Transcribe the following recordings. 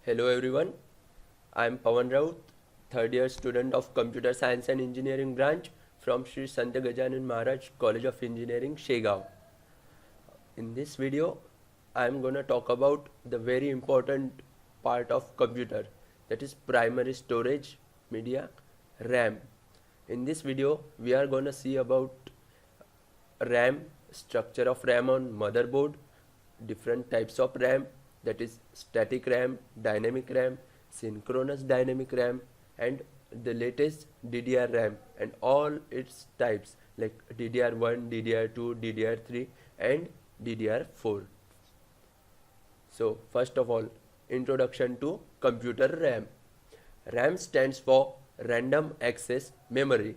Hello everyone, I am Pawan Raut, third year student of Computer Science and Engineering branch from Sri Sant Gajanan Maharaj College of Engineering, Shegaon. In this video, I am going to talk about the very important part of computer, that is primary storage media, RAM. In this video, we are going to see about RAM, structure of RAM on motherboard, different types of RAM, that is static RAM, dynamic RAM, synchronous dynamic RAM, and the latest DDR RAM and all its types like DDR1, DDR2, DDR3 and DDR4. So first of all, introduction to computer RAM. RAM stands for random access memory.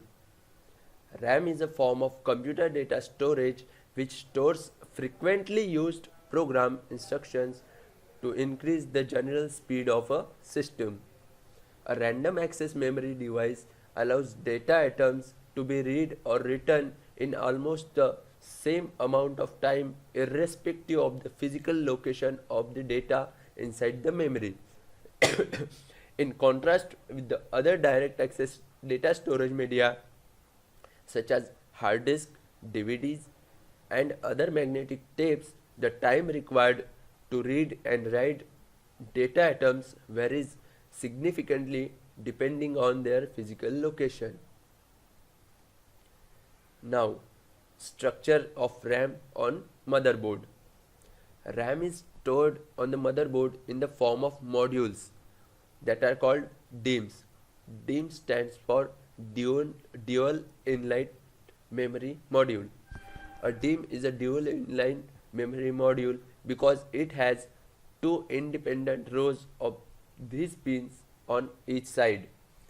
RAM is a form of computer data storage which stores frequently used program instructions to increase the general speed of a system. A random access memory device allows data items to be read or written in almost the same amount of time irrespective of the physical location of the data inside the memory. In contrast with the other direct access data storage media such as hard disk, DVDs, and other magnetic tapes, the time required to read and write data items varies significantly depending on their physical location. Now, structure of RAM on motherboard. RAM is stored on the motherboard in the form of modules that are called DIMMs. DIMM stands for dual inline memory module. A DIMM is a dual inline memory module because it has two independent rows of these pins on each side.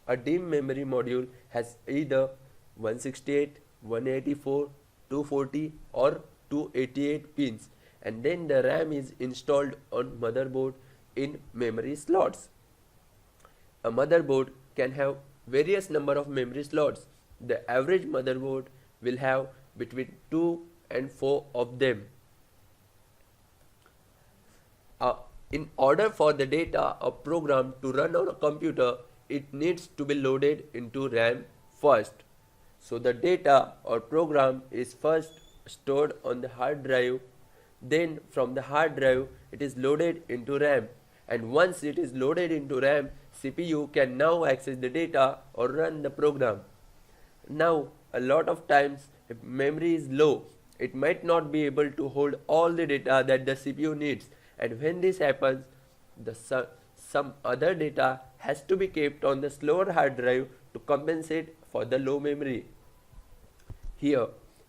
A DIMM memory module has either 168, 184, 240 or 288 pins, and then the RAM is installed on motherboard in memory slots. A motherboard can have various number of memory slots. The average motherboard will have between 2 and 4 of them. In order for the data or program to run on a computer, it needs to be loaded into RAM first. So the data or program is first stored on the hard drive, then from the hard drive it is loaded into RAM, and once it is loaded into RAM, CPU can now access the data or run the program. Now, a lot of times if memory is low, it might not be able to hold all the data that the CPU needs, and when this happens, some other data has to be kept on the slower hard drive to compensate for the low memory. Here,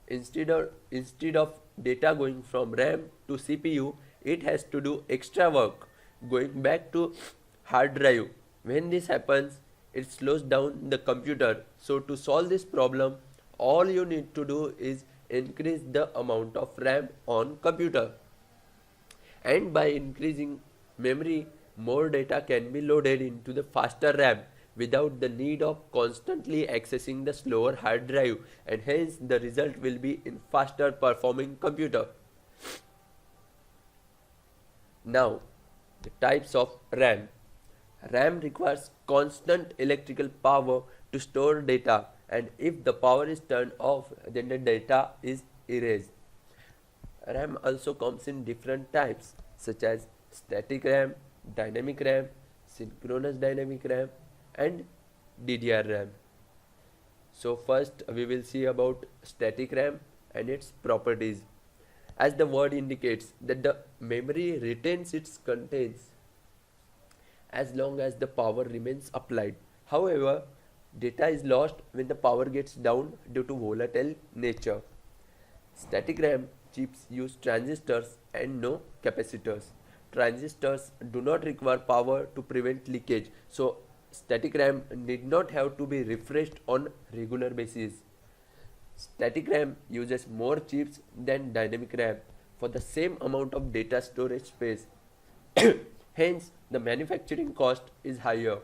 instead of data going from RAM to CPU, it has to do extra work going back to hard drive. When this happens, it slows down the computer. So to solve this problem, all you need to do is increase the amount of RAM on computer. And by increasing memory, more data can be loaded into the faster RAM without the need of constantly accessing the slower hard drive, and hence the result will be in faster performing computer. Now, the types of RAM. RAM requires constant electrical power to store data, and if the power is turned off, then the data is erased. RAM also comes in different types such as static RAM, dynamic RAM, synchronous dynamic RAM and DDR RAM. So first we will see about static RAM and its properties. As the word indicates, that the memory retains its contents as long as the power remains applied. However, data is lost when the power gets down due to volatile nature. Static RAM chips use transistors and no capacitors. Transistors do not require power to prevent leakage, so static RAM need not have to be refreshed on regular basis. Static RAM uses more chips than dynamic RAM for the same amount of data storage space. Hence, the manufacturing cost is higher.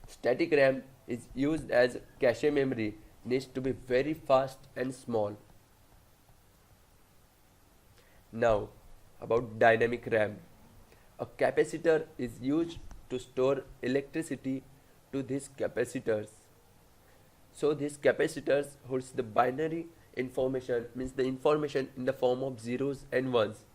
Static RAM is used as cache memory, needs to be very fast and small. Now, about dynamic RAM. A capacitor is used to store electricity to these capacitors. So these capacitors holds the binary information, means the information in the form of zeros and ones.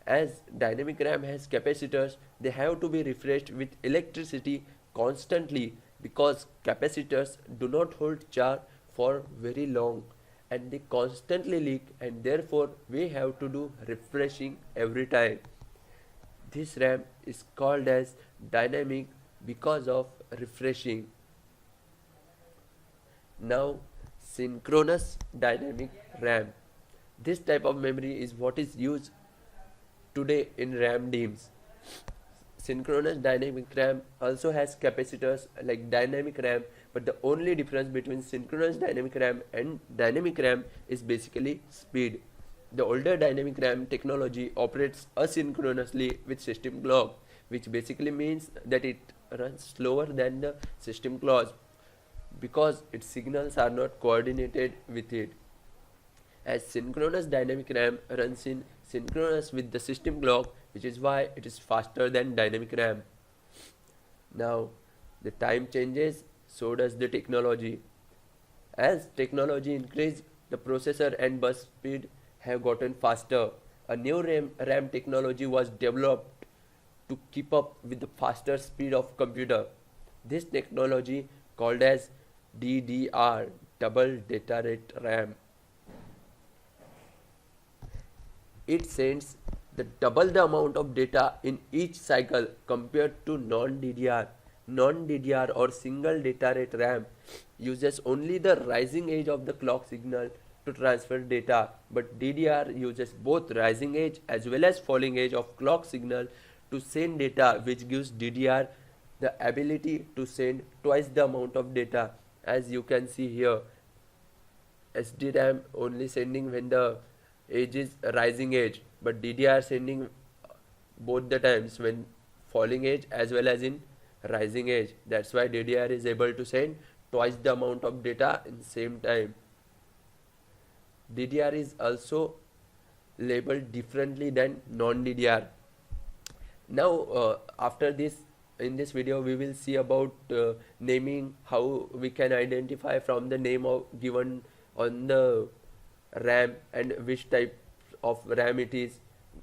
As dynamic RAM has capacitors, they have to be refreshed with electricity constantly because capacitors do not hold charge for very long and they constantly leak, and therefore we have to do refreshing every time. This RAM is called as dynamic because of refreshing. Now, synchronous dynamic RAM. This type of memory is what is used today in RAM DIMMs. Synchronous dynamic RAM also has capacitors like dynamic RAM, but the only difference between synchronous dynamic RAM and dynamic RAM is basically speed. The older dynamic RAM technology operates asynchronously with system clock, which basically means that it runs slower than the system clock because its signals are not coordinated with it. As synchronous dynamic RAM runs in synchronous with the system clock, which is why it is faster than dynamic RAM. Now, the time changes, so does the technology. As technology increased, the processor and bus speed have gotten faster. A new RAM technology was developed to keep up with the faster speed of computer. This technology called as DDR, double data rate RAM. It sends double the amount of data in each cycle compared to non-DDR. Non-DDR or single data rate RAM uses only the rising edge of the clock signal to transfer data, but DDR uses both rising edge as well as falling edge of clock signal to send data, which gives DDR the ability to send twice the amount of data. As you can see here, SDRAM only sending when the edge is rising edge, but DDR sending both the times when falling edge as well as in rising edge. That's why DDR is able to send twice the amount of data in same time. DDR is also labeled differently than non-DDR. Now after this, in this video we will see about naming, how we can identify from the name of given on the RAM and which type of RAM it is.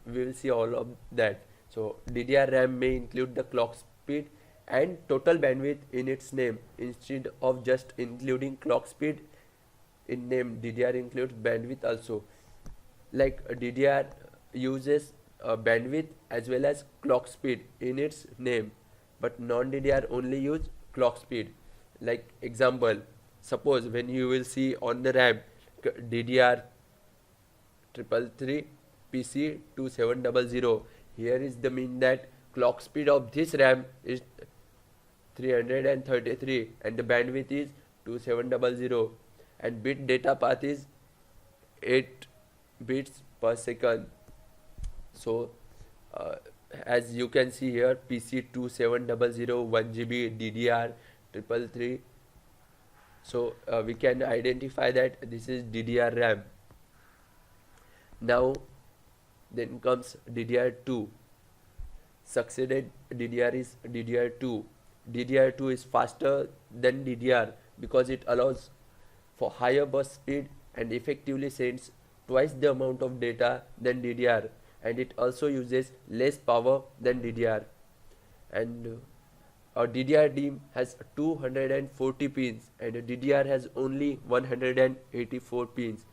We will see all of that. So DDR RAM may include the clock speed and total bandwidth in its name. Instead of just including clock speed in name, DDR includes bandwidth also. Like DDR uses bandwidth as well as clock speed in its name, but non-DDR only use clock speed. Like example, suppose when you will see on the RAM DDR 333 PC 2700, here is the mean that clock speed of this RAM is 333 and the bandwidth is 2700 and bit data path is 8 bits per second. So as you can see here, PC 2700 1GB DDR 333. So we can identify that this is DDR RAM. Now then comes DDR2. Succeeded DDR is DDR2. DDR2 is faster than DDR because it allows for higher bus speed and effectively sends twice the amount of data than DDR, and it also uses less power than DDR. And our DDR DIMM has 240 pins and DDR has only 184 pins.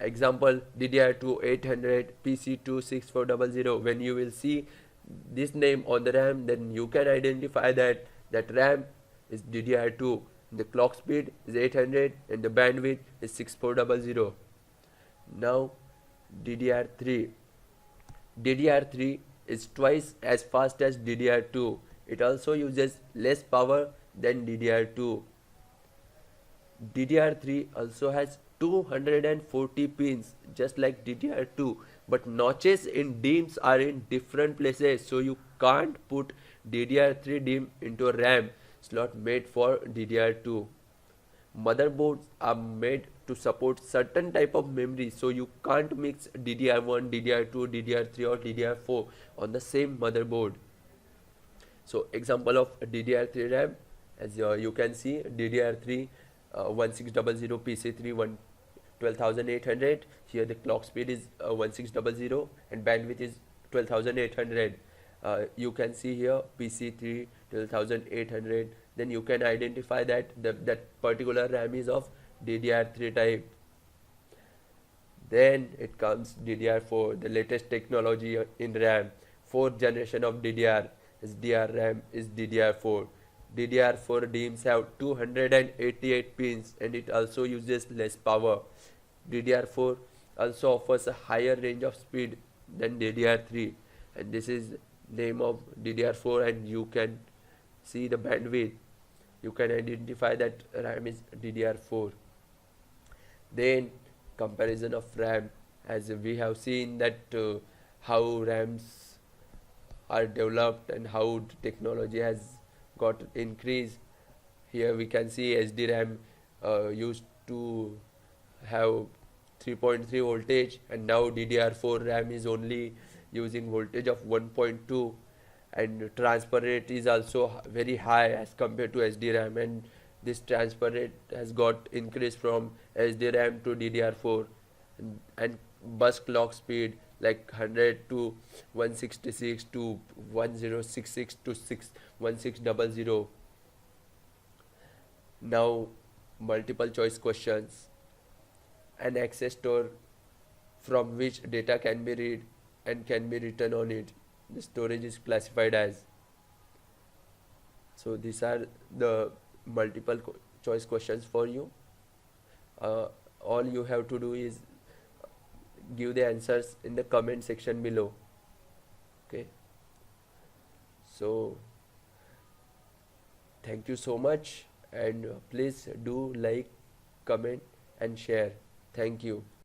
Example, DDR2 800 PC2 6400. When you will see this name on the RAM, then you can identify that RAM is DDR2. The clock speed is 800 and the bandwidth is 6400. Now DDR3. DDR3 is twice as fast as DDR2. It also uses less power than DDR2. DDR3 also has 240 pins just like DDR2, but notches in DIMMs are in different places, so you can't put DDR3 DIMM into a RAM slot made for DDR2. motherboards are made to support certain type of memory, so you can't mix DDR1, DDR2, DDR3 or DDR4 on the same motherboard. So example of DDR3 RAM, as you can see, DDR3 1600 PC3 12800. Here the clock speed is 1600 and bandwidth is 12800. You can see here PC3 12800. Then you can identify that that particular RAM is of DDR3 type. Then it comes DDR4, the latest technology in RAM. Fourth generation of DDR is DRAM is DDR4. DDR4 DIMMs have 288 pins and it also uses less power. DDR4 also offers a higher range of speed than DDR3, and this is name of DDR4, and you can see the bandwidth. You can identify that RAM is DDR4. Then comparison of RAM, as we have seen that how RAMs are developed and how technology has got increased. Here we can see SDRAM used to have 3.3 voltage, and now DDR4 RAM is only using voltage of 1.2, and transfer rate is also very high as compared to SDRAM, and this transfer rate has got increased from SDRAM to DDR4, and bus clock speed like 100 to 166 to 1066 to 1600. Now multiple choice questions. An access store from which data can be read and can be written on it. The storage is classified as. So these are the multiple choice questions for you. All you have to do is give the answers in the comment section below. Okay. So thank you so much, and please do like, comment and share. Thank you.